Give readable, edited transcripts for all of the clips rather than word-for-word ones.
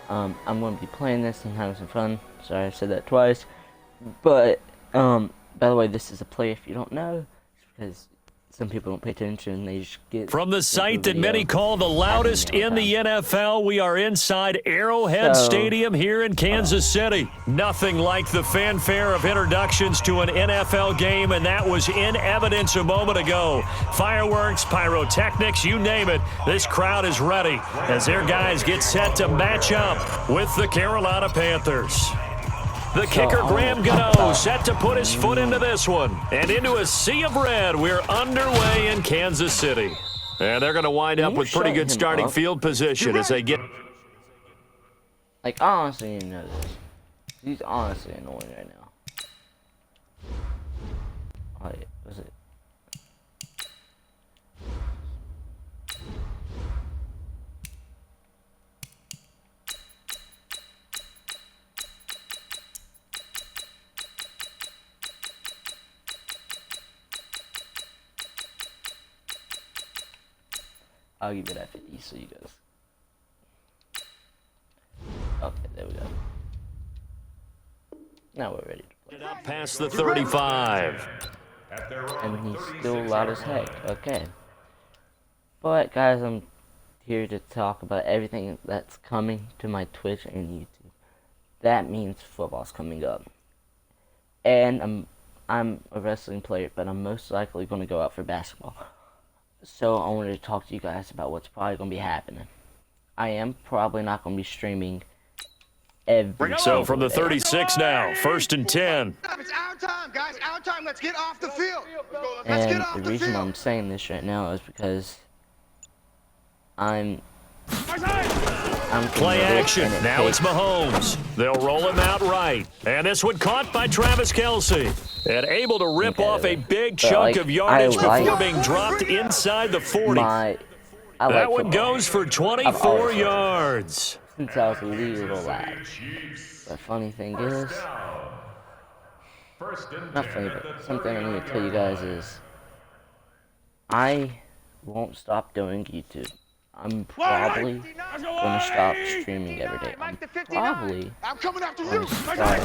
I'm going to be playing this and having some fun. Sorry I said that twice. But, by the way, this is a play if you don't know. Because some people don't pay attention. They just get... From the site that many call the loudest in the NFL, we are inside Arrowhead Stadium here in Kansas City. Nothing like the fanfare of introductions to an NFL game, and that was in evidence a moment ago. Fireworks, pyrotechnics, you name it. This crowd is ready as their guys get set to match up with the Carolina Panthers. The kicker, Graham Gano, set to put his foot into this one. And into a sea of red, we're underway in Kansas City. And they're going to wind up with pretty good starting field position as they get... Like, I honestly didn't know this. He's honestly annoying right now. Oh, yeah. Was it? I'll give it that 50 so you guys. Okay, there we go. Now we're ready to play. Up past the 35. And he's still loud as heck. Okay. But guys, I'm here to talk about everything that's coming to my Twitch and YouTube. That means football's coming up. And I'm a wrestling player, but I'm most likely going to go out for basketball. So I wanted to talk to you guys about what's probably going to be happening. I am probably not going to be streaming every So from the 36 now, 1st and 10. It's our time, guys. Our time. Let's get off the field. And the reason I'm saying this right now is because I'm Play action. Now it's Mahomes. They'll roll him out right. And this one caught by Travis Kelce. And able to rip off a big chunk of yardage before being dropped inside the 40. That one goes for 24 yards. Since I was a little lad. The funny thing is, not funny, but something I need to tell you guys is, I won't stop doing YouTube. I'm probably going to stop streaming every day. I'm probably going to start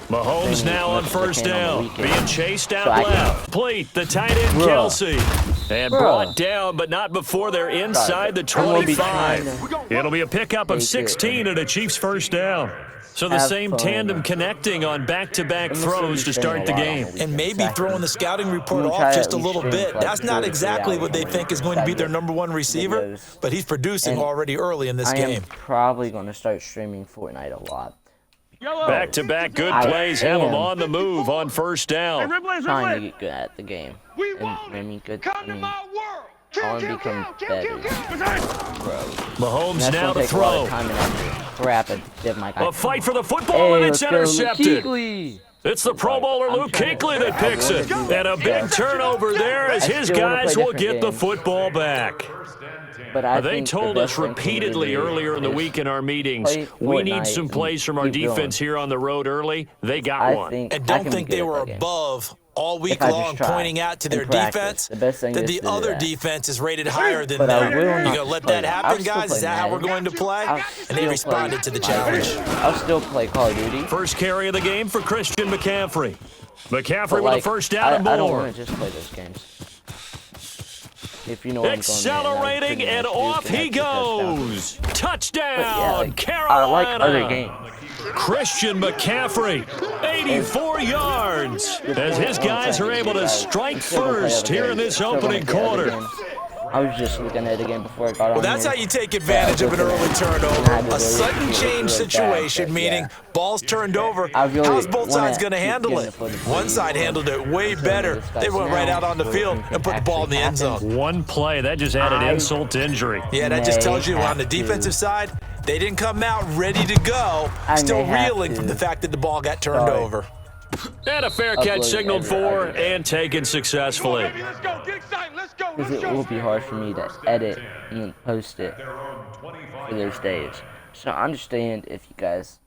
Mahomes now on 1st down, being chased out left. Complete the tight end Kelce. And brought down, but not before they're inside the 25. It'll be a pickup of 16 and a Chiefs 1st down. So the same tandem connecting on back-to-back throws to start the game. And maybe throwing the scouting report off just a little bit. That's not exactly what they think is going to be their #1 receiver, but he's producing already early in this game. I am probably going to start streaming Fortnite a lot. Back-to-back good plays have him on the move on 1st down. Trying to get good at the game. And I mean, I want to become better. Mahomes now to throw. A fight for the football, and it's intercepted. It's the Pro Bowler Luke Kuechly that picks it. And a big turnover there as his guys will get the football back. They told us repeatedly earlier in the week in our meetings, we need some plays from our defense here on the road early. They got one. And don't think they were above all week long pointing out to their defense that the other defense is rated higher than them. You're going to let that happen, guys? Is that how we're going to play? And they responded to the challenge. I'll still play Call of Duty. First carry of the game for Christian McCaffrey. McCaffrey with a 1st down and more. I don't want to just play those games. If you know what accelerating and off he goes. Touchdown, Carolina. I like other games. Christian McCaffrey, 84 yards, as his guys are able to strike first here in this opening quarter. I was just looking at it again before I got on. Well, that's how you take advantage of an early turnover. A sudden change situation, meaning ball's turned over. How's both sides going to handle it? One side handled it way better. They went right out on the field and put the ball in the end zone. One play, that just added insult to injury. Yeah, that just tells you on the defensive side, they didn't come out ready to go, still reeling from the fact that the ball got turned over. And a fair catch signaled for and taken successfully. Because it will be hard for me to edit and then post it for those days. So I understand if you guys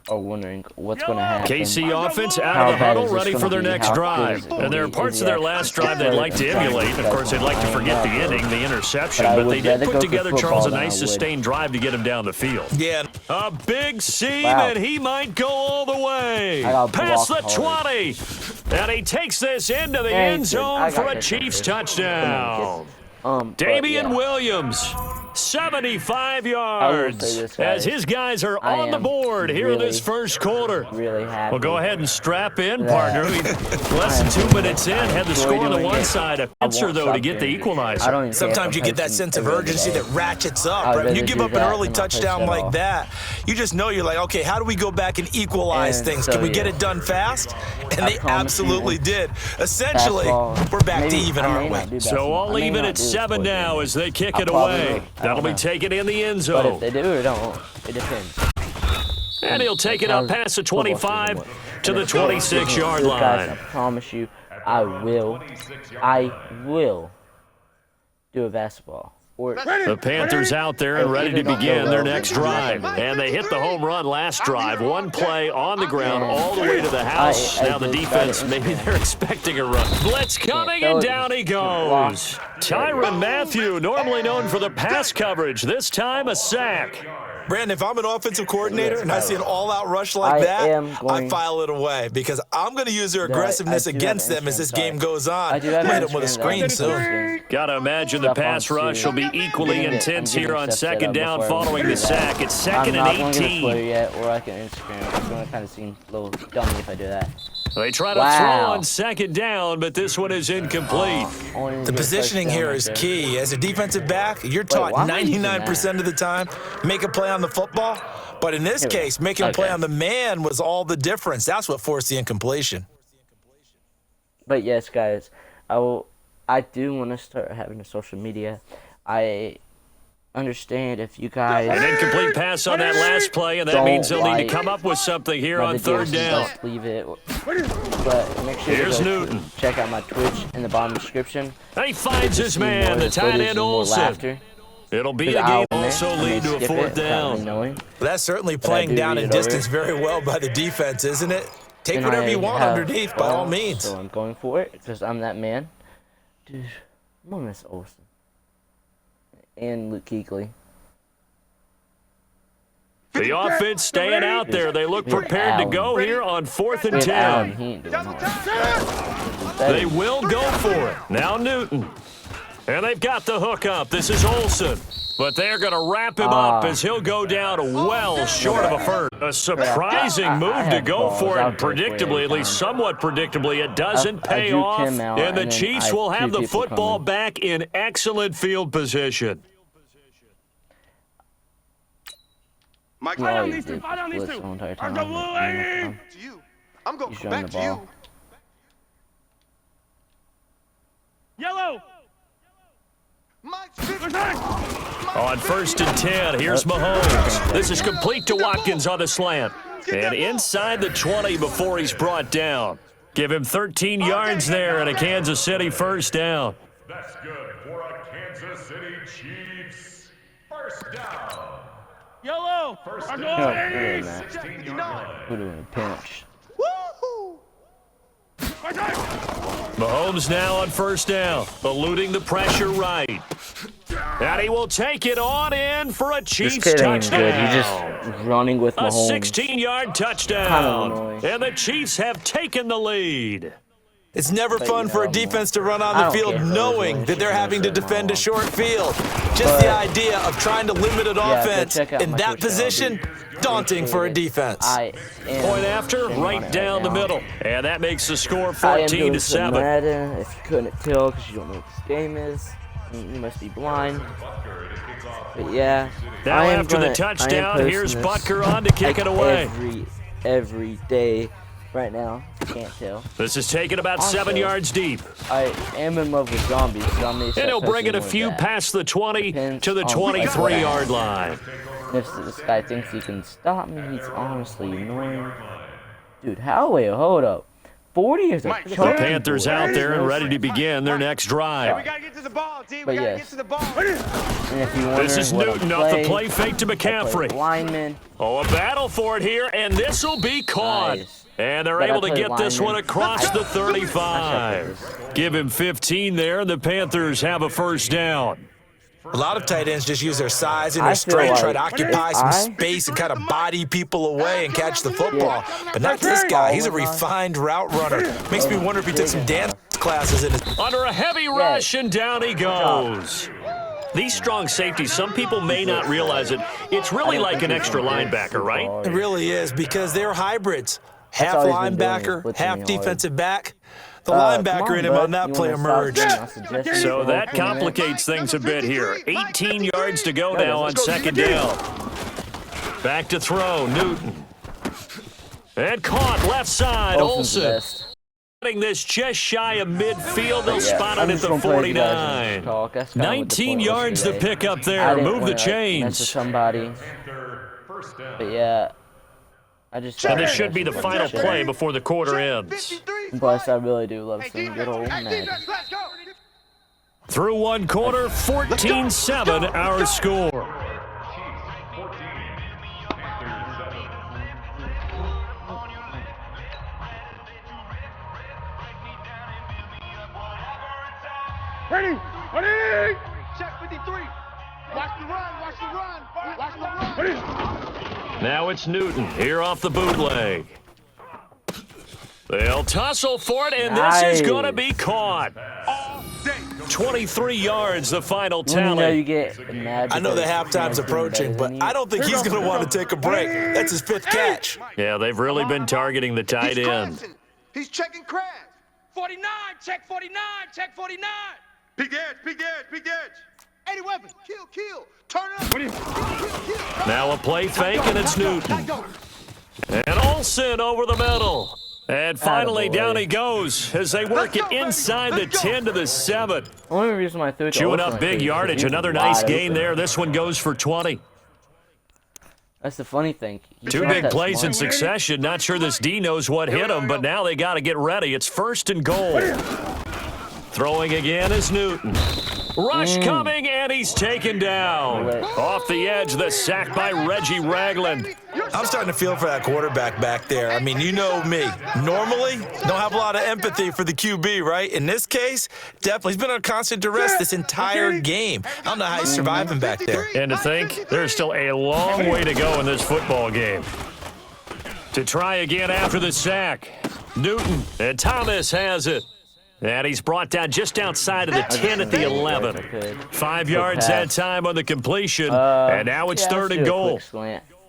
are wondering what's going to happen. KC offense out of the huddle, ready for their next drive. And there are parts of their last drive they'd like to emulate. Of course, they'd like to forget the ending, the interception, but they did put together, Charles, a nice sustained drive to get him down the field. Yeah. A big seam, and he might go all the way. Past the 20. And he takes this into the end zone for a Chiefs touchdown. Damian Williams, 75 yards, as his guys are on the board here in this first quarter. Well, go ahead and strap in, partner. Less than 2 minutes in, had the score on the one side. A answer, though, to get the equalizer. Sometimes you get that sense of urgency that ratchets up. Right? When you give up an early touchdown like that, you just know you're like, okay, how do we go back and equalize things? Can we get it done fast? And they absolutely did. Essentially, we're back to even, aren't we? So all even at 7 now as they kick it away. That'll be taken in the end zone. But if they do or don't, it depends. And he'll take it up past the 25 to the 26-yard line. Guys, I promise you, I will do a basketball. The Panthers out there and ready to begin their next drive. And they hit the home run last drive. One play on the ground all the way to the house. Now the defense, maybe they're expecting a run. Blitz coming, and down he goes. Tyrann Mathieu, normally known for the pass coverage, this time a sack. Brandon, if I'm an offensive coordinator and I see an all-out rush like that, I file it away because I'm going to use their aggressiveness against them as this game goes on. Hit them with a screen soon. Got to imagine the pass rush will be equally intense here on second down following the sack. It's second and 18. I'm not going to Twitter yet, or I can Instagram. It's going to kind of seem a little dummy if I do that. They try to throw on second down, but this one is incomplete. The positioning here is key. As a defensive back, you're taught 99% of the time, make a play on the football. But in this case, making a play on the man was all the difference. That's what forced the incompletion. But yes, guys, I do want to start having a social media. I understand if you guys... An incomplete pass on that last play, and that means they'll need to come up with something here on third down. Just leave it. But make sure to check out my Twitch in the bottom description. And he finds his man, the tight end Olsen. It'll be a game also lead to a fourth down. Well, that's certainly playing down in distance very well by the defense, isn't it? Take whatever you want underneath, by all means. So I'm going for it because I'm that man. Dude, I'm going to miss Olsen. And Luke Kuechly. The offense staying out there. They look prepared to go here on 4th and 10. They will go for it. Now Newton. And they've got the hook up. This is Olsen. But they're going to wrap him up as he'll go down well short of a first. A surprising move to go for it. Predictably, at least somewhat predictably, it doesn't pay off. And the Chiefs will have the football back in excellent field position. Mike, I don't need to. I'm going back to you. Yellow. On 1st and 10, here's Mahomes. This is complete to Watkins on the slant. And inside the 20 before he's brought down. Give him 13 yards there and a Kansas City first down. That's good for a Kansas City Chiefs first down. Yellow. First down. down. We're doing a pinch. Woo-hoo! Mahomes now on first down, eluding the pressure right. And he will take it on in for a Chiefs touchdown. He's just running with Mahomes. A 16-yard touchdown. And the Chiefs have taken the lead. It's never fun for a defense to run on the field knowing that they're having to defend a short field. Just the idea of trying to limit an offense in that position, daunting for a defense. Point after, right down the middle. And that makes the score 14-7. Madden, if you couldn't tell because you don't know what this game is, you must be blind. But yeah. Now after the touchdown, here's Butker on to kick it away. Every day. Right now, you can't tell. This is taken about 7 yards deep. I am in love with zombies. And he'll bring it a few past the 20 to the 23-yard line. If this guy thinks he can stop me, he's honestly annoying. Dude, wait, hold up. 40 is a Mike, The charge. Panthers out there and ready to begin their next We drive. gotta get to the ball, D. But We gotta yes. get to the ball. And if you wonder This is what I Newton off the play, play fake to I play McCaffrey. lineman. Oh, a battle for it here, and this will be caught. Nice. And they're But I able to play get this one lineman. across the 35. Give him 15 there, and the Panthers have a first down. A lot of tight ends just use their size and I their feel strength, try like to occupy if some I- space and kind of body people away and catch the football. But not this guy. He's a refined route runner. Makes me wonder if he took some dance classes in his... Under a heavy rush, and down he goes. These strong safeties, some people may not realize it. It's really like an extra linebacker, right? It really is, because they're hybrids. Half all he's been doing is linebacker, blitzing half me hard. defensive back. The Come linebacker on, in him bud. on that You play wanna stop emerged. doing my suggestions So for that 20 minutes? complicates things a bit here. 18 yards to go now on second down. Back to throw, Newton. And caught left side, Olsen's the Olsen. best. Getting this just shy of midfield, they'll Yeah, spot I'm it at just the gonna play you guys in 49. talk. That's kinda what the 19 point was yards to today. pick up I there. didn't Move the wanna, like, mess with chains. somebody. First down. But yeah, I just. And this should be the final play before the quarter ends. 53. Plus, I really do love some good old Hey, Madden. defense, let's go. Through one quarter, 14-7 our score. Chiefs 14. Panthers 7. Ready? Ready? Check 53. Watch the run, watch the run, watch the run. Now it's Newton here off the bootleg. They'll tussle for it, and this is Nice. going to be caught. All day. 23 yards, the final When you know you tally. get mad I know the because halftime's your team's approaching, better but than you. I don't think he's going to want to take a break. That's his fifth catch. Yeah, they've really been targeting the tight He's end. crashing. He's checking crash. 49, check 49, check 49. Peek edge, peek edge, peek edge. 80 weapon. Kill. Turn it up. Kill. Now a play fake, and it's Newton. And Olsen over the middle. And finally, Attaboy. down he goes as they work it inside the 10 to the 7. Only reason why I threw it to Chewing Olsen up big like this is yardage. because he Another was nice wide gain open. there. This one goes for 20. That's the funny thing. He's Two not big that plays in smart. succession. Not sure this D knows what hit him, but now they got to get ready. It's first and goal. Throwing again is Newton. Rush coming, and he's taken down. Off the edge, the sack by Reggie Ragland. I'm starting to feel for that quarterback back there. I mean, you know me. Normally, don't have a lot of empathy for the QB, right? In this case, definitely. He's been under constant duress this entire game. I don't know how he's surviving back there. And to think, there's still a long way to go in this football game. To try again after the sack. Newton, and Thomas has it. And he's brought down just outside of the 10 at the 11. 5 yards that time on the completion, and now it's third and goal.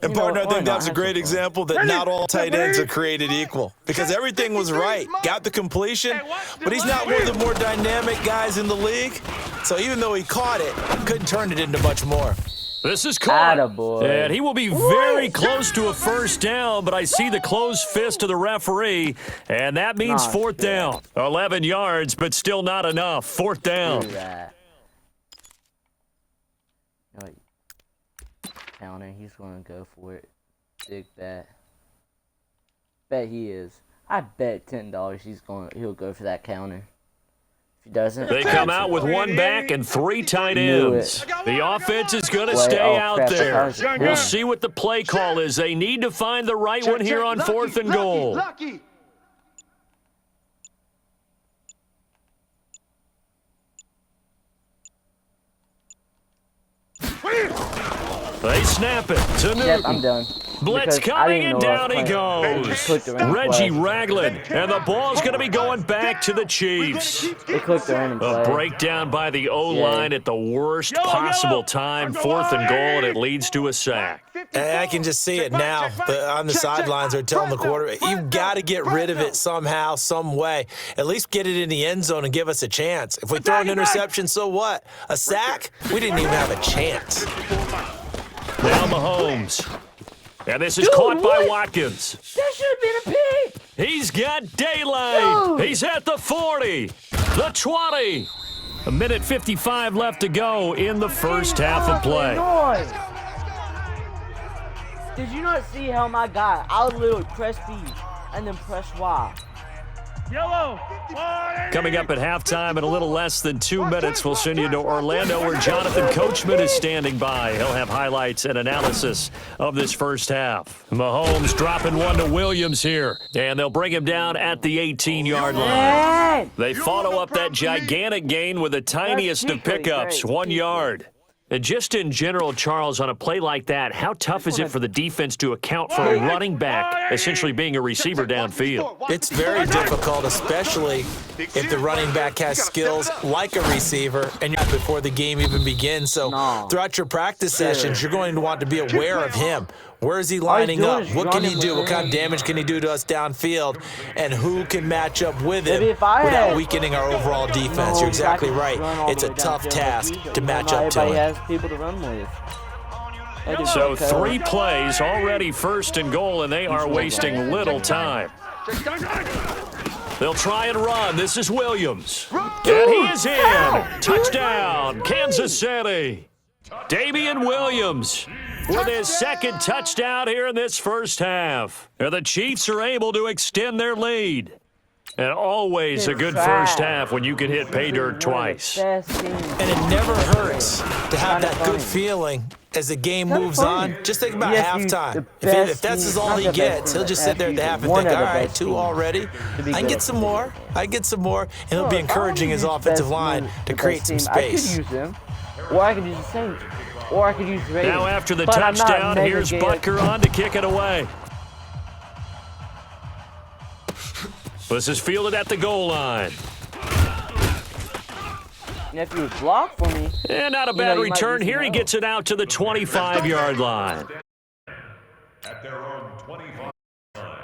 And partner, I think that was a great example that not all tight ends are created equal. Because everything was right. Got the completion, but he's not one of the more dynamic guys in the league. So even though he caught it, couldn't turn it into much more. This is caught. Attaboy. And he will be very close to a first down, but I see the closed fist of the referee, and that means Not fourth fair. down. 11 yards, but still not enough. Fourth down. Do that. Like, counter, he's gonna go for it. Dig that. Bet he is. I bet $10 he'll go for that counter. If he doesn't, They come out with one back and 3 tight Knew ends. it. The offense is going to Play- stay oh, out crap, there. that was a We'll pick. see what the play call is. They need to find the right one here on fourth and goal. Lucky. They snap it to Newton. yep, I'm done. Blitz Because I coming, didn't and know I down was he playing. goes. They clicked the random Reggie play. Ragland, and the ball's going to be going back to the Chiefs. They clicked the random A play. breakdown by the O-line Yeah. at the worst Yellow, possible yellow. time, fourth and goal, and it leads to a sack. And I can just see it now. On the sidelines, they're telling the quarterback, you've got to get rid of it somehow, some way. At least get it in the end zone and give us a chance. If we throw an interception, so what? A sack? We didn't even have a chance. Now Mahomes. And this is caught by Watkins. That should have been a pick. He's got daylight. Dude. He's at the 40, the 20. A minute 55 left to go in the first half of play. Noise. Did you not see how my guy? I would literally press B and then press Y. Coming up at halftime in a little less than 2 minutes, we'll send you to Orlando where Jonathan Coachman is standing by. He'll have highlights and analysis of this first half. Mahomes dropping one to Williams here, and they'll bring him down at the 18-yard line. They follow up that gigantic gain with the tiniest of pickups, 1 yard. And just in general, Charles, on a play like that, how tough is it for the defense to account for a running back essentially being a receiver downfield? It's very difficult, especially if the running back has skills like a receiver and you're before the game even begins. So throughout your practice sessions, you're going to want to be aware of him. Where is he lining up? What can he do? What kind of damage can he do to us downfield? And who can match up with him without weakening our overall defense? You're exactly right. It's a tough task to match up to him. So 3 plays already first and goal, and they are wasting little time. They'll try and run. This is Williams. And he is in. Touchdown, Kansas City. Damian Williams with his second touchdown here in this first half. And the Chiefs are able to extend their lead. And always a good first half when you can hit pay dirt twice. And it never hurts to have that good feeling as the game moves on. Just think about halftime. If that's all he gets, he'll just sit there at the half and think, all right, 2 already. I can get some more. And he'll be encouraging his offensive line to create some space. I could use him, or I could use the Saints, or I could use the Raiders. Now after the touchdown, here's Butker on to kick it away. This is fielded at the goal line. And if you would block for me. And not a bad return here. He gets it out to the 25-yard line. At their own 25 line.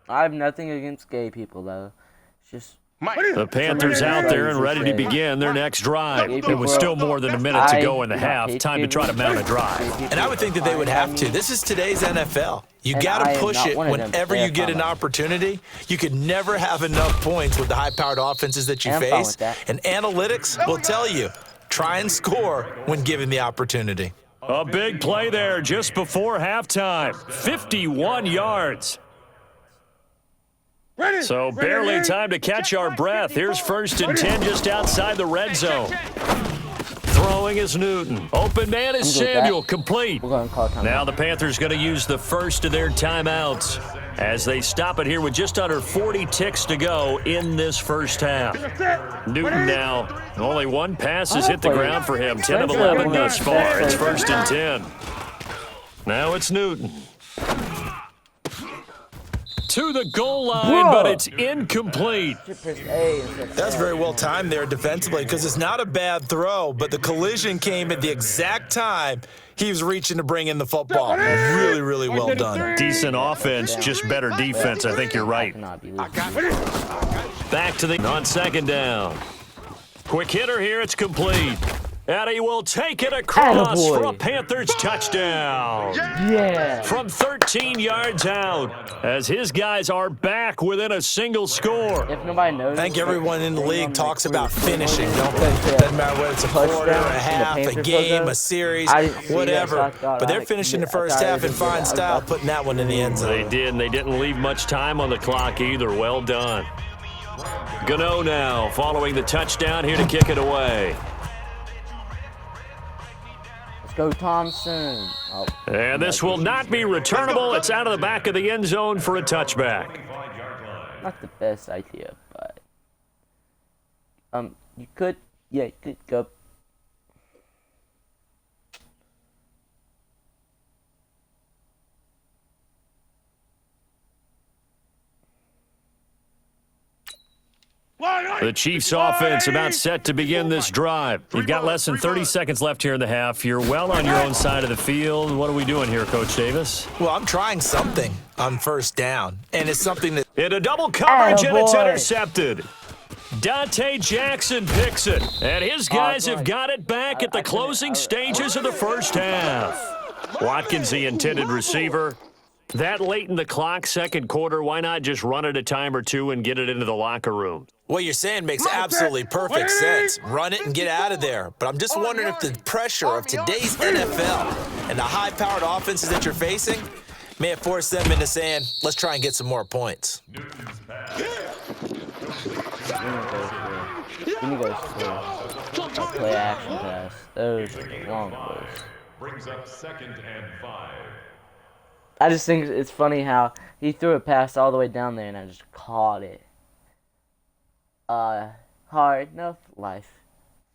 I have nothing against gay people, though. It's just. The Panthers out there and ready to begin their next drive. It was still more than a minute to go in the half. Time to try to mount a drive. And I would think that they would have to. This is today's NFL. You got to push it whenever you get an opportunity. You could never have enough points with the high-powered offenses that you face. And analytics will tell you, try and score when given the opportunity. A big play there just before halftime. 51 yards. So barely time to catch our breath. Here's 1st and 10 just outside the red zone. Throwing is Newton. Open man is Samuel. Complete. Now the Panthers going to use the first of their timeouts as they stop it here with just under 40 ticks to go in this first half. Newton now, only 1 pass has hit the ground for him. 10 of 11 thus far. It's 1st and 10. Now it's Newton. To the goal line, but it's incomplete. That's very well timed there defensively because it's not a bad throw, but the collision came at the exact time he was reaching to bring in the football. Really, really well done. Decent offense, just better defense. I think you're right. Back to the on 2nd down. Quick hitter here. It's complete. And he will take it across for a Panthers touchdown. Yeah. From 13 yards out, as his guys are back within a single score. If nobody knows, I think everyone in the league talks about finishing, don't they? Doesn't matter whether it's a quarter, a half, a game, a series, whatever. But they're finishing the first half in fine style, putting that one in the end zone. They did, and they didn't leave much time on the clock either. Well done. Gano now, following the touchdown here to kick it away. Go Thompson. Oh. And this will not be returnable. It's out of the back of the end zone for a touchback. Not the best idea, but you could go. The Chiefs offense about set to begin this drive. You've got less than 30 seconds left here in the half. You're well on your own side of the field. What are we doing here, Coach Davis? Well, I'm trying something on 1st down, and it's something that... In a double coverage, and it's intercepted. Dante Jackson picks it, and his guys have got it back at the closing stages of the first half. Watkins, the intended receiver. That late in the clock, 2nd quarter, why not just run it a time or two and get it into the locker room? What you're saying makes absolutely perfect sense. Run it and get out of there. But I'm just wondering if the pressure of today's NFL and the high-powered offenses that you're facing may have forced them into saying, let's try and get some more points. Newton's pass. goes for a play action pass. Those are the long plays. Brings up 2nd and 5. I just think it's funny how he threw a pass all the way down there and I just caught it. Hard enough life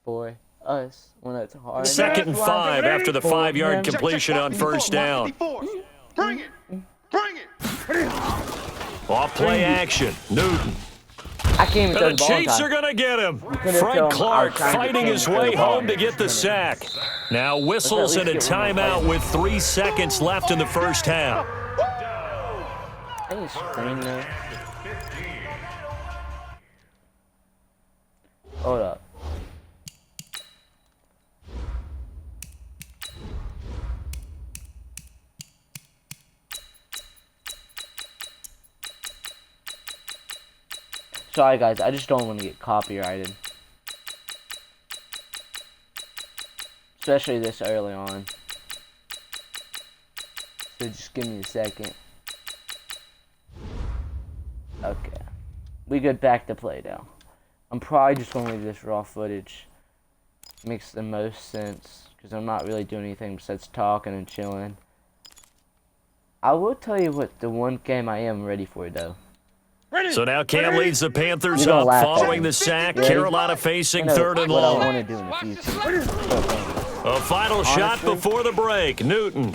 for us when it's hard. 2nd and 5 after the 5-yard completion on first down. Bring it. Bring it. Off play action. Newton. I can't even throw The the ball in Chiefs time. are going to get him. couldn't tell Frank him I Clark was trying to fighting get his him to way the ball. home to get the sack. Now whistles and a Let's at least get one timeout more with 3 seconds left in the first half. I think it's screen there. Hold up. Sorry guys, I just don't want to get copyrighted. Especially this early on. So just give me a second. Okay. We get back to play now. I'm probably just going to leave this raw footage. Makes the most sense. Because I'm not really doing anything besides talking and chilling. I will tell you what the one game I am ready for though. So now Cam leads the Panthers You're gonna up laugh following at the me. sack. Ready? Carolina facing I know 3rd and what I long. want to do in the future. A final shot Honestly. before the break. Newton.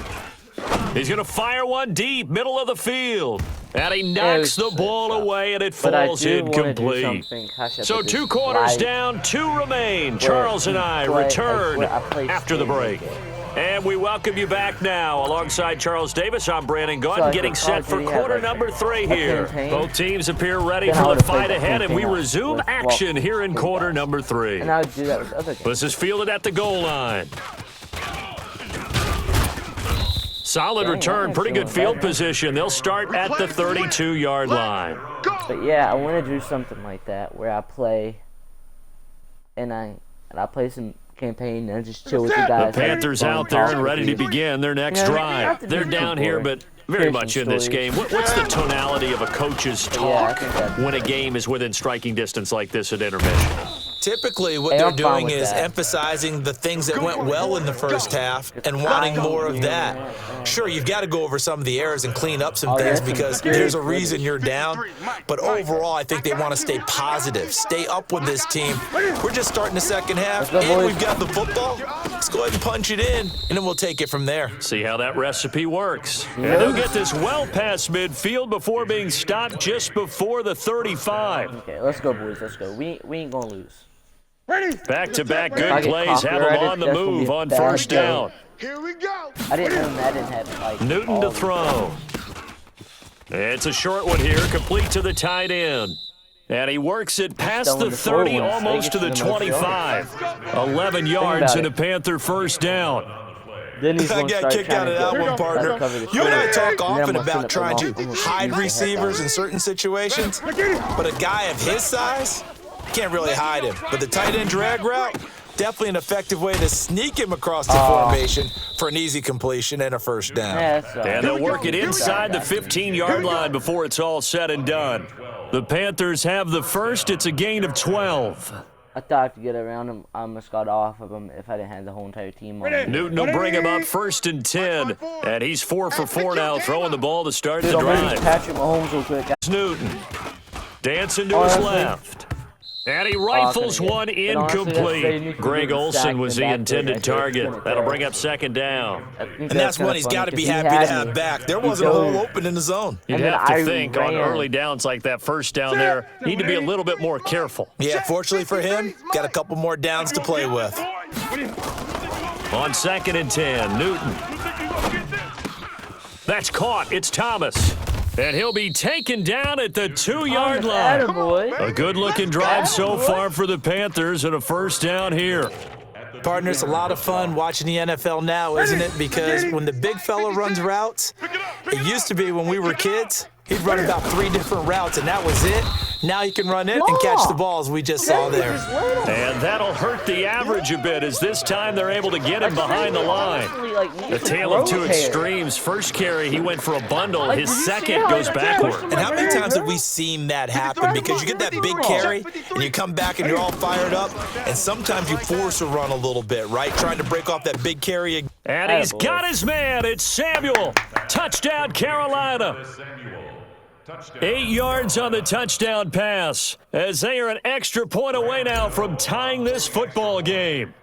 He's going to fire one deep, middle of the field. And he knocks the ball away, and it But I falls do want to do incomplete. something. Gosh, I So put this 2 quarters live down, 2 remain. where Charles and we I play- return where I play after the break. standing. And we welcome you back now. Alongside Charles Davis, I'm Brandon Gunn, So, getting for set Call for of Duty, quarter have, like, number 3 a here. campaign. Both teams appear ready Then I for the would've fight played the ahead, and we campaign resume with- action here in with quarter guys. number 3. And I would do that with other games. This is fielded at the goal line. Solid Dang, return, that's pretty good doing field better. position. They'll start at the 32-yard line. But yeah, I want to do something like that where I play and I play some campaign and I just chill with the guys. The Panthers out there and ready to begin their next Yeah, drive. not to They're be down too here, boring. but very Here's much some in this stories. game. What's the tonality of a coach's Yeah, I talk think that'd be when a good. game is within striking distance like this at intermission? Typically, what Hey, they're I'm fine doing with is that. emphasizing the things that went well in the first half and wanting more of that. Sure, you've got to go over some of the errors and clean up some Oh, things that's because some there's a good reason you're down. But overall, I think they want to stay positive, stay up with this team. We're just starting the second half, Let's go, and boys. we've got the football. Let's go ahead and punch it in, and then we'll take it from there. See how that recipe works. And they'll get this well past midfield before being stopped just before the 35. Okay, let's go, boys. Let's go. We ain't gonna lose. Back-to-back I good get plays have them copyrighted, on the that's gonna be move a on bad first game. down. Here we go. I didn't know Madden had like Newton all to these throw. It's a short one here, complete to the tight end. And he works it past throwing the the short 30, ones. They almost to get the you the most 25. 11 yards and a Panther first down. Then he's I gonna got start kicked out trying of to that get- one, partner. cover the You and I field. talk And then I'm often gonna about send trying it to almost hide beat the heck receivers out in certain situations, but a guy of his size, can't really hide him. But the tight end drag route, definitely an effective way to sneak him across the formation for an easy completion and a first down. Yeah, that's all right. And they'll work it inside the 15-yard line before it's all said and done. The Panthers have the first. It's a gain of 12. I thought I could get around him. I almost got off of him if I didn't have the whole entire team on me. Newton will bring him up first and 10. And he's 4 for 4 now, throwing the ball to start the Dude, I'm ready to drive. Patrick Mahomes real quick. Newton dancing to Oh, his that's left. And he rifles gonna get- one but honestly, that's incomplete. Brady Newton Greg getting Olson sacked was in the the backfield. intended I think it's target. gonna That'll tear. bring up second down. And that's one he's got to be happy to have back. There wasn't a hole open in the zone. You'd And then have to I think on ran. early downs like that first down there, need to be a little bit more careful. Yeah, fortunately for him, got a couple more downs to play with. On second and 10, Newton. That's caught. It's Thomas. And he'll be taken down at the 2-yard line. Attaboy. A good-looking drive so far for the Panthers and a first down here. Partner, it's a lot of fun watching the NFL now, isn't it? Because when the big fella runs routes, it used to be when we were kids, he'd run about 3 different routes, and that was it. Now he can run in and catch the ball, as we just saw there. And that'll hurt the average a bit, as this time they're able to get him behind the line. The tale of two extremes. First carry, he went for a bundle. His second goes backward. And how many times have we seen that happen? Because you get that big carry, and you come back and you're all fired up, and sometimes you force a run a little bit, right? Trying to break off that big carry. And he's got his man. It's Samuel. Touchdown, Carolina. 8 yards on the touchdown pass, as they are an extra point away now from tying this football game.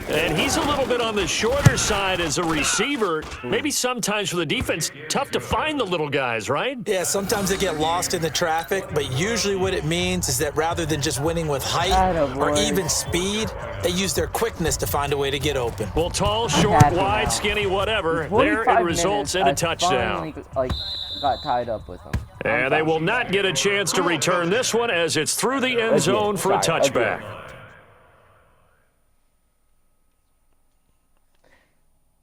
And he's a little bit on the shorter side as a receiver. Maybe sometimes for the defense, tough to find the little guys, right? Yeah, sometimes they get lost in the traffic, but usually what it means is that rather than just winning with height or even speed, they use their quickness to find a way to get open. Well, tall, short, wide, skinny, whatever, there it results in a touchdown. Got tied up with him. And they will not get a chance to return this one, as it's through the end zone for a touchback.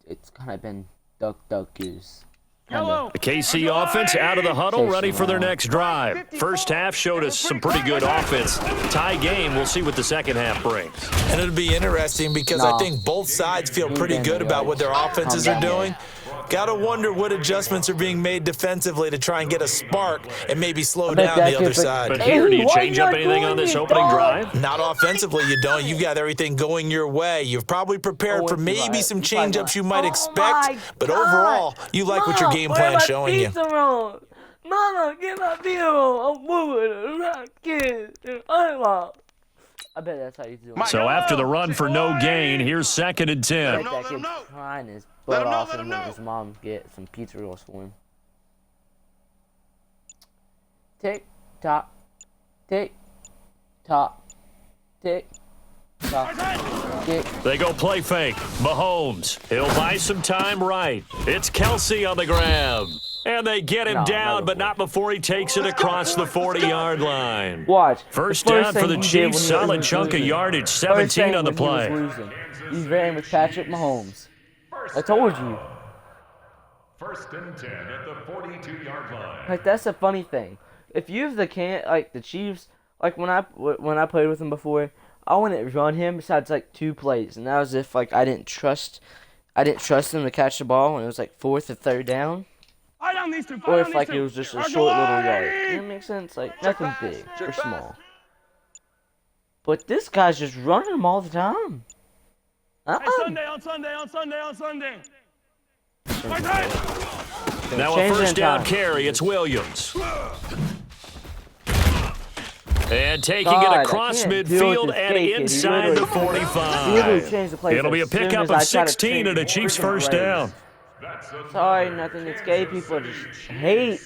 It's kind of been duck, goose. The KC offense out of the huddle, ready for their next drive. First half showed us some pretty good offense. Tie game, we'll see what the second half brings. And it'll be interesting because I think both sides feel pretty good about what their offenses are doing. Got to wonder what adjustments are being made defensively to try and get a spark and maybe slow down the other side. But here, do you change up anything on this opening drive? Not offensively, you don't. You've got everything going your way. You've probably prepared for maybe some change-ups you might expect, but overall, you like what your game plan is showing you. Mama, get my pizza roll. I'm moving. I'm not kidding. I bet that's how you do it. So after the run for no gain, here's 2nd and 10. I bet that kid's trying his butt off and let his mom get some pizza rolls for him. Tick tock, tick tock, tick tock, tick. They go play fake. Mahomes. He'll buy some time right. It's Kelsey on the grab. And they get him down, but not before he takes it across the 40-yard line. Watch. First down for the Chiefs. Solid chunk of yardage. 17 on the play. He's ran with Patrick Mahomes. I told you. 1st and 10 at the 42-yard line. Like, that's a funny thing. If you have the Chiefs, like when I played with them before, I wouldn't run him besides like 2 plays, and that was if like I didn't trust him to catch the ball, and it was like 4th or 3rd down. Or if like it was just a short little yard. Does that make sense? Like nothing big or small. But this guy's just running them all the time. On Sunday. Now a first down carry. It's Williams. And taking it across midfield and inside the 45. It'll be a pickup of 16 and a Chiefs first down. Sorry, nothing. It's gay people just hate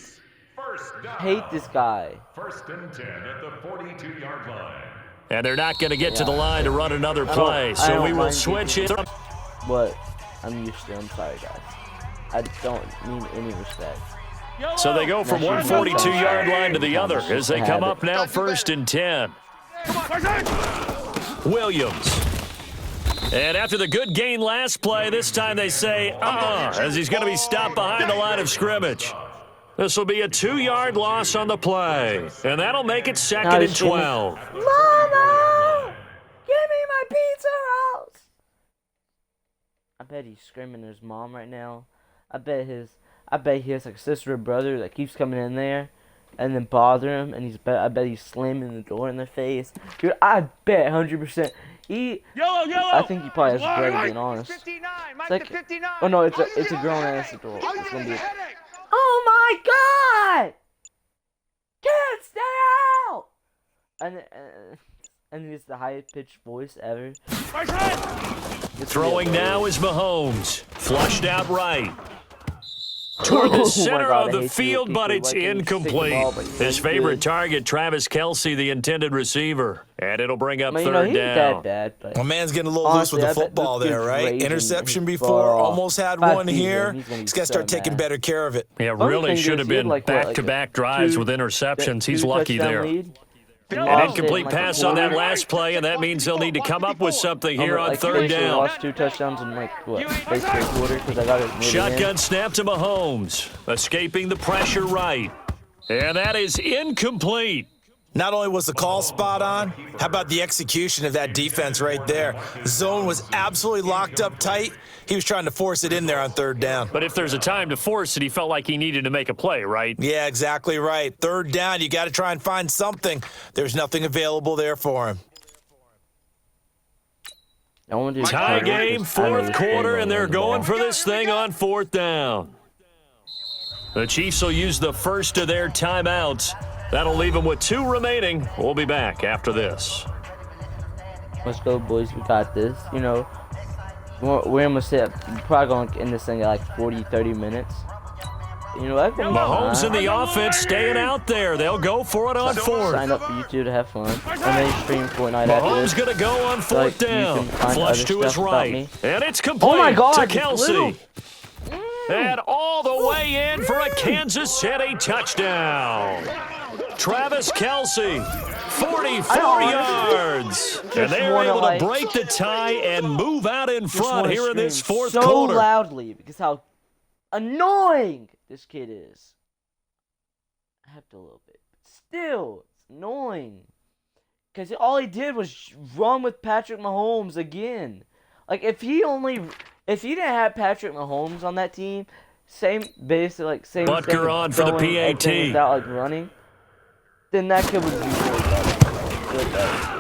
this guy. 1st and 10 at the 42-yard line. And they're not going to get to the line to run another play, so we will switch it. But I'm used to it. I'm sorry, guys. I don't mean any respect. So they go from one 42-yard line to the other as they come up now 1st and 10. Williams. And after the good gain last play, this time they say, as he's going to be stopped behind the line of scrimmage. This will be a 2-yard loss on the play, and that'll make it 2nd and 12. Mama! Give me my pizza rolls! I bet he's screaming at his mom right now. I bet he has like a sister or brother that keeps coming in there and then bother him, and I bet he's slamming the door in their face. Dude, I bet 100%. I think he probably has a brother, being honest. It's like, oh no, it's a grown ass adult. It's gonna be. Oh my God! Kids, stay out! And it's the highest pitched voice ever. Throwing now is Mahomes, flushed out right. Toward the center of the field, but it's incomplete. His favorite target, Travis Kelsey, the intended receiver. And it'll bring up 3rd down. My man's getting a little loose with the football there, right? Interception before, almost had one here. He's got to start taking better care of it. Yeah, really should have been back-to-back drives with interceptions. He's lucky there. An incomplete pass on that last play, and that means they'll need to come up with something here on 3rd down. Lost 2 touchdowns in basically a quarter because I got it. Shotgun snap to Mahomes, escaping the pressure right. And that is incomplete. Not only was the call spot on, how about the execution of that defense right there? The zone was absolutely locked up tight. He was trying to force it in there on third down. But if there's a time to force it, he felt like he needed to make a play, right? Yeah, exactly right. Third down, you got to try and find something. There's nothing available there for him. Tie game, fourth quarter, and they're going for this thing on fourth down. The Chiefs will use the first of their timeouts. That'll leave them with 2 remaining. We'll be back after this. Let's go, boys. We got this. You know, we're almost at, probably going to end this thing at like 40, 30 minutes. You know what? Mahomes in the offense staying out there. They'll go for it on fourth. Sign up for YouTube to have fun. And then stream Fortnite Mahomes going to go on fourth down. Flush to his right. And it's complete to Kelsey. And all the way in for a Kansas City touchdown. Travis Kelsey, 44 yards. And they were able to break the tie and move out in front here in this fourth quarter. So loudly because how annoying this kid is. I have to a little bit. But still, it's annoying. Because all he did was run with Patrick Mahomes again. Like, if you didn't have Patrick Mahomes on that team, same Butker on for the PAT. Without, like, running, then that kid would be really better.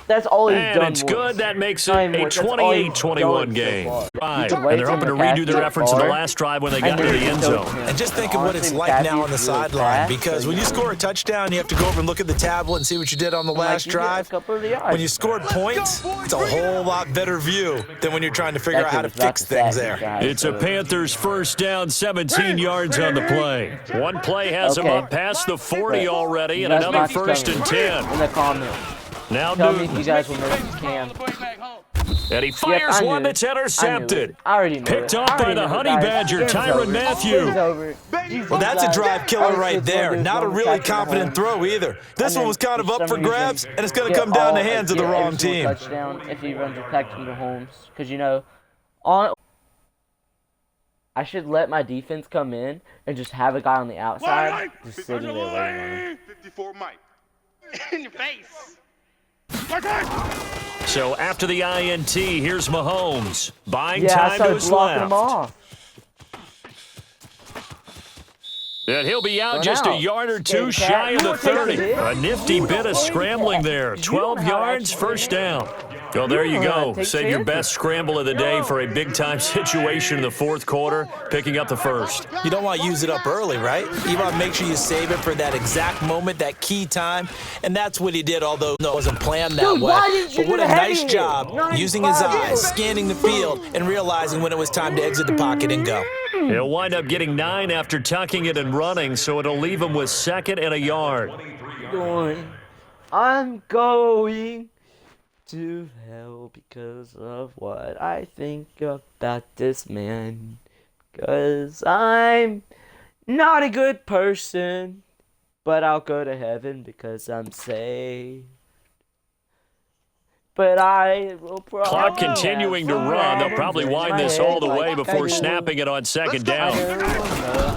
That's all he's done. And it's good. That makes it a 28-21 game. And they're hoping to redo their efforts in the last drive when they got to the end zone. And just think of what it's like now on the sideline, because when you score a touchdown, you have to go over and look at the tablet and see what you did on the last drive. When you scored points, it's a whole lot better view than when you're trying to figure out how to fix things there. It's a Panthers first down, 17 yards on the play. One play has him up past the 40 already, and another first and 10. In the comments. Now tell me if you guys will know if you can. And he fires one that's intercepted. I already know. Picked off by the Honey Badger, Tyrann Mathieu. Well, that's a drive killer right there. Not a really confident throw either. This one was kind of up for grabs, and it's going to come down in the hands of the wrong team. Touchdown if he runs a Patrick Mahomes, because you know, I should let my defense come in and just have a guy on the outside just sitting there waiting on him. 54 Mike. In your face. So after the INT, here's Mahomes. Buying time to his left. Him off. And he'll be out just a yard or two shy of the 30. A nifty bit of scrambling there. 12 yards, first down. Well, there you go. Save your best scramble of the day for a big-time situation in the fourth quarter, picking up the first. You don't want to use it up early, right? You want to make sure you save it for that exact moment, that key time, and that's what he did, although it wasn't planned that way. But what a nice job using his eyes, scanning the field, and realizing when it was time to exit the pocket and go. He'll wind up getting 9 after tucking it and running, so it'll leave him with 2nd and a yard. I'm going to hell because of what I think about this man. 'Cause I'm not a good person, but I'll go to heaven because I'm saved. But I will probably... Clock continuing to run. They'll probably wind this all the way before snapping it on 2nd down.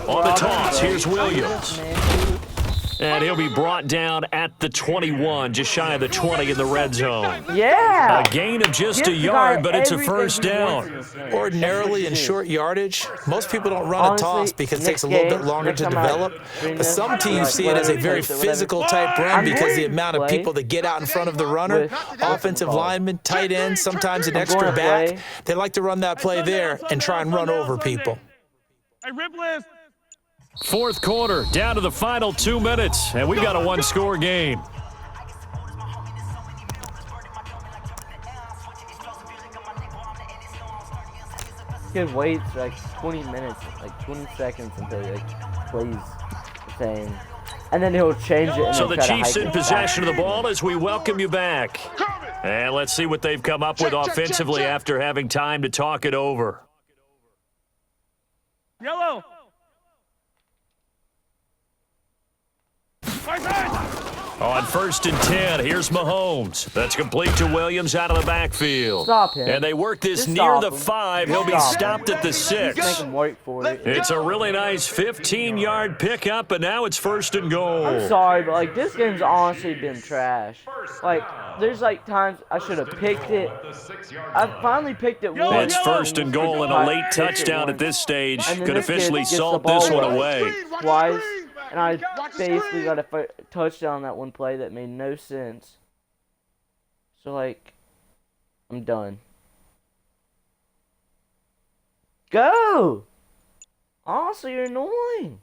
On the toss, here's Williams. And he'll be brought down at the 21, just shy of the 20 in the red zone. Yeah! A gain of just a yard, but it's a first down. Ordinarily in short yardage, most people don't run a toss because it takes a little bit longer to develop. But some teams see it as a very physical type run because the amount of people that get out in front of the runner, offensive linemen, tight ends, sometimes an extra back, they like to run that play there and try and run over people. Hey, rip list. Fourth quarter, down to the final 2 minutes, and we've got a one-score game. Kid waits for like 20 minutes, like 20 seconds until he plays the thing. And then he'll change it. So the Chiefs in possession of the ball as we welcome you back. And let's see what they've come up with offensively after having time to talk it over. Yellow. On 1st and 10, here's Mahomes. That's complete to Williams out of the backfield. Stop him. And they work this Just near stop the him. 5. He'll be stopped at the 6. Make him work for it. It's a really nice 15-yard pickup, and now it's 1st and goal. I'm sorry, but like this game's honestly been trash. Like there's like times I should have picked it. I finally picked it once. It's 1st and goal, and a late touchdown at this stage could officially salt this one away. Twice, and I basically got a touchdown on that one play that made no sense. So like, I'm done. Go! Honestly, you're annoying.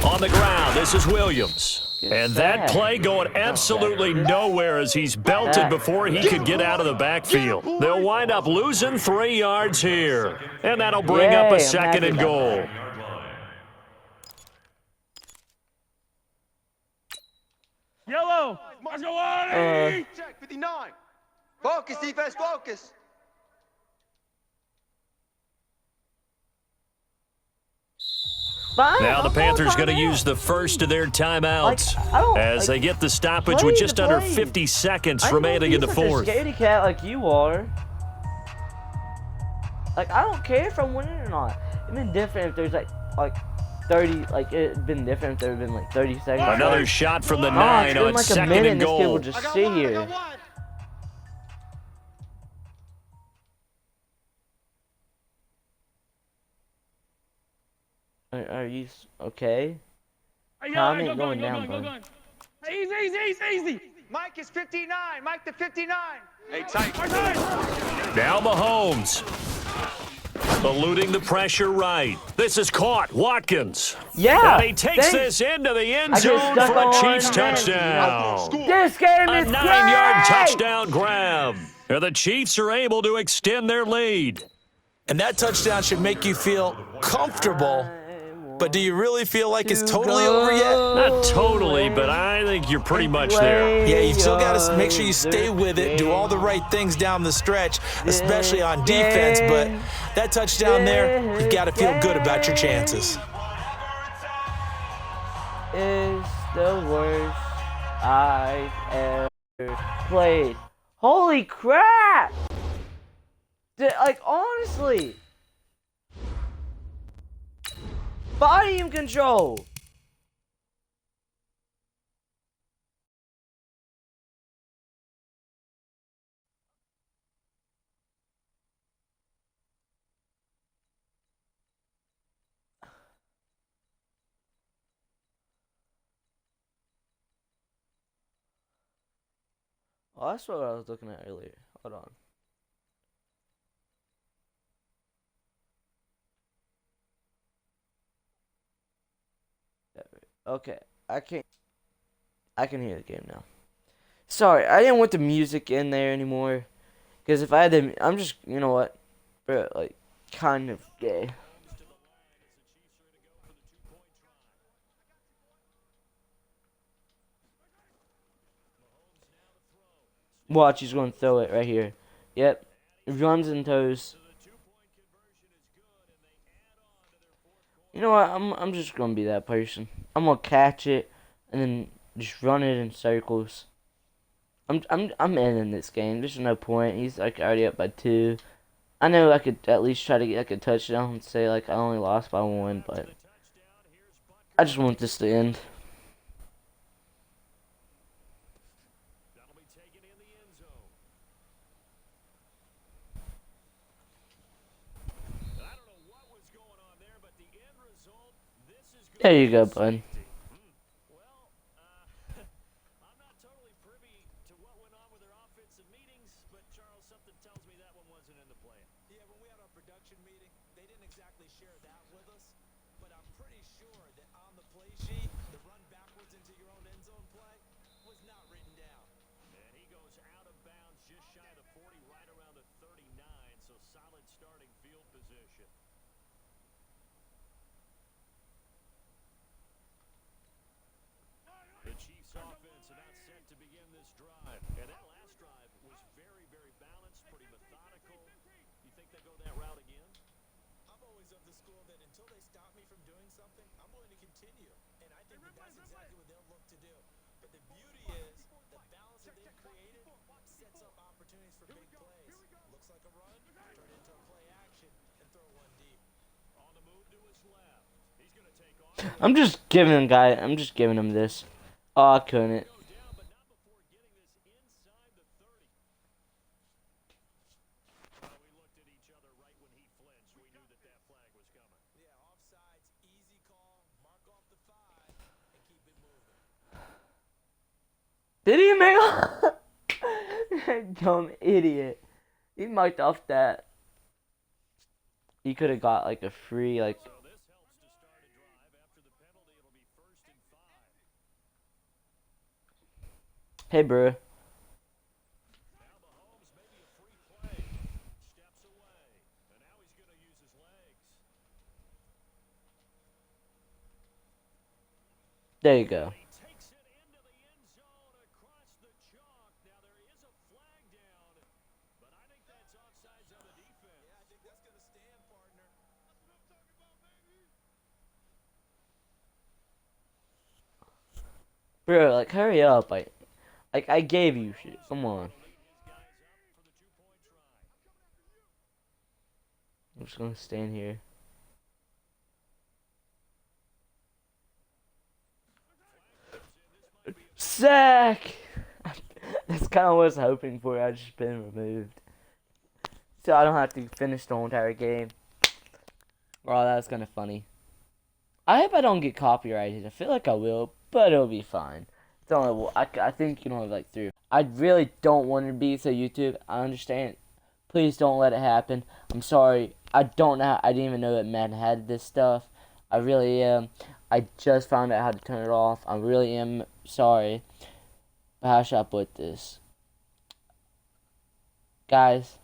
On the ground, this is Williams. And that play going absolutely nowhere as he's belted before he could get out of the backfield. They'll wind up losing 3 yards here. And that'll bring up a 2nd and goal. Yellow. Maserati. Check, 59. Focus, defense, focus. Now the Panthers going to use the first of their timeouts as they get the stoppage with just under 50 seconds remaining in the 4th. Scaredy cat like you are. Like I don't care if I'm winning or not. It'd been different if there's like 30. Like it'd been different if there had been like 30 seconds. Another shot from the 9 on like 2nd and goal. This kid will just sit here. Are you okay? Time ain't going down, bro. Easy. Mike is 59. Mike to 59. Hey, tight. Now Mahomes. Eluding the pressure right. This is caught. Watkins. Yeah. And he takes this into the end zone for a Chiefs touchdown. This game A is 9-yard touchdown grab. And the Chiefs are able to extend their lead. And that touchdown should make you feel comfortable. But do you really feel like it's totally over yet? Not totally, but I think you're pretty much there. Yeah, you've still got to make sure you stay with it, do all the right things down the stretch, especially on defense. But that touchdown there, you've got to feel good about your chances. Is the worst I've ever played. Holy crap! Like, honestly. Volume control. Oh, that's what I was looking at earlier. Hold on. Okay, I can hear the game now. Sorry, I didn't want the music in there anymore. Because if I had them, I'm just, you know what? Bro, like, kind of gay. Watch, he's going to throw it right here. Yep, runs and toes. You know what? I'm just gonna be that person. I'm gonna catch it and then just run it in circles. I'm ending this game. There's no point. He's like already up by 2. I know I could at least try to get like a touchdown and say like I only lost by 1, but I just want this to end. There you go, bud. I'm not totally privy to what went on with their offensive meetings, but Charles, something tells me that one wasn't in the plan. Yeah, when we had our production meeting, they didn't exactly share that with us, but I'm pretty sure that on the play sheet, the run backwards into your own end zone play was not written down. And he goes out of bounds just shy of the 40, right around the 39, so solid starting field position. The Chiefs offense about set to begin this drive. And that last drive was very, very balanced, pretty methodical. You think they go that route again? I'm always of the school that until they stop me from doing something, I'm willing to continue. And I think that's exactly what they'll look to do. But the beauty is the balance that they've created sets up opportunities for big plays. Looks like a run, turn it into a play action, and throw one deep. On the move to his left. He's going to take off. I'm just giving him this. Oh, I couldn't. Did he make dumb idiot? He marked off that. He could have got like a free like. Hey, bro. There you go. Bro, like, hurry up. I gave you shit. Come on. I'm just gonna stand here. Sack! That's kind of what I was hoping for. I just been removed. So I don't have to finish the whole entire game. Oh, that's kind of funny. I hope I don't get copyrighted. I feel like I will, but it'll be fine. It's only, I think you know, like 3. I really don't want to be, so YouTube, I understand. Please don't let it happen. I'm sorry. I don't know. I didn't even know that Madden had this stuff. I really am. I just found out how to turn it off. I really am sorry. But how should I put this? Guys,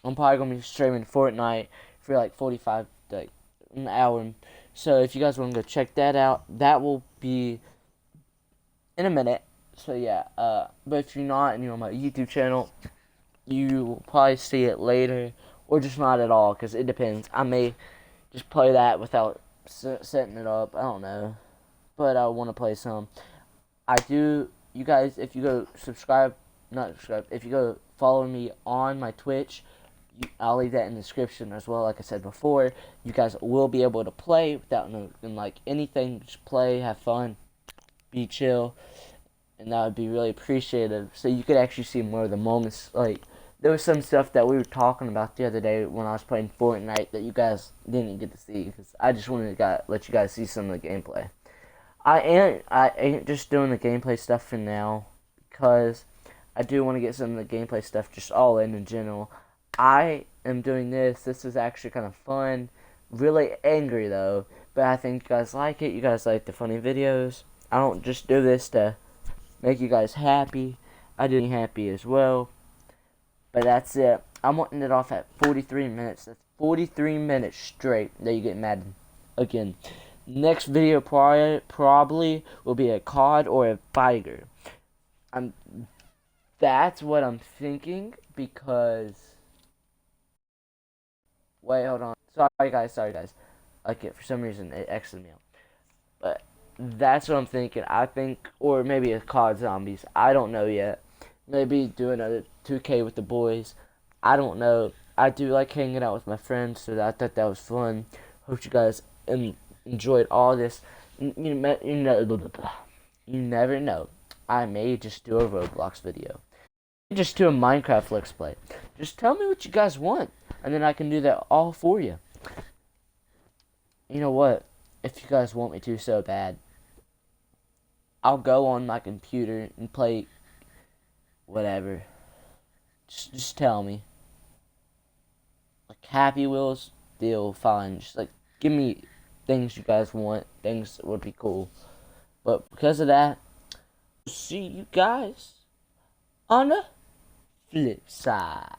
I'm probably going to be streaming Fortnite for like 45, like an hour. So if you guys want to go check that out, that will be in a minute. So yeah, but if you're not and you're on my YouTube channel, you will probably see it later, or just not at all, because it depends. I may just play that without setting it up. I don't know, but I want to play some. I do. You guys, if you go if you go follow me on my Twitch, I'll leave that in the description as well. Like I said before, you guys will be able to play without like anything. Just play, have fun, be chill, and that would be really appreciative. So you could actually see more of the moments. Like, there was some stuff that we were talking about the other day when I was playing Fortnite that you guys didn't get to see, because I just wanted to let you guys see some of the gameplay. I ain't just doing the gameplay stuff for now, because I do want to get some of the gameplay stuff just all in general. I am doing this. This is actually kind of fun. Really angry, though. But I think you guys like it. You guys like the funny videos. I don't just do this to make you guys happy. I do happy as well. But that's it. I'm wanting it off at 43 minutes. That's 43 minutes straight that you get Madden again. Next video probably will be a COD or a Fighter. That's what I'm thinking, because... Wait, hold on. Sorry guys. Like, for some reason it exited me out. But that's what I'm thinking. I think, or maybe a COD Zombies. I don't know yet. Maybe do another 2K with the boys. I don't know. I do like hanging out with my friends, so I thought that was fun. Hope you guys enjoyed all this. You never know. I may just do a Roblox video. Just do a Minecraft Let's Play. Just tell me what you guys want, and then I can do that all for you. You know what? If you guys want me to so bad, I'll go on my computer and play whatever. Just tell me. Like Happy Wheels, deal, fine. Just like give me things you guys want. Things that would be cool. But because of that, see you guys on the flip side.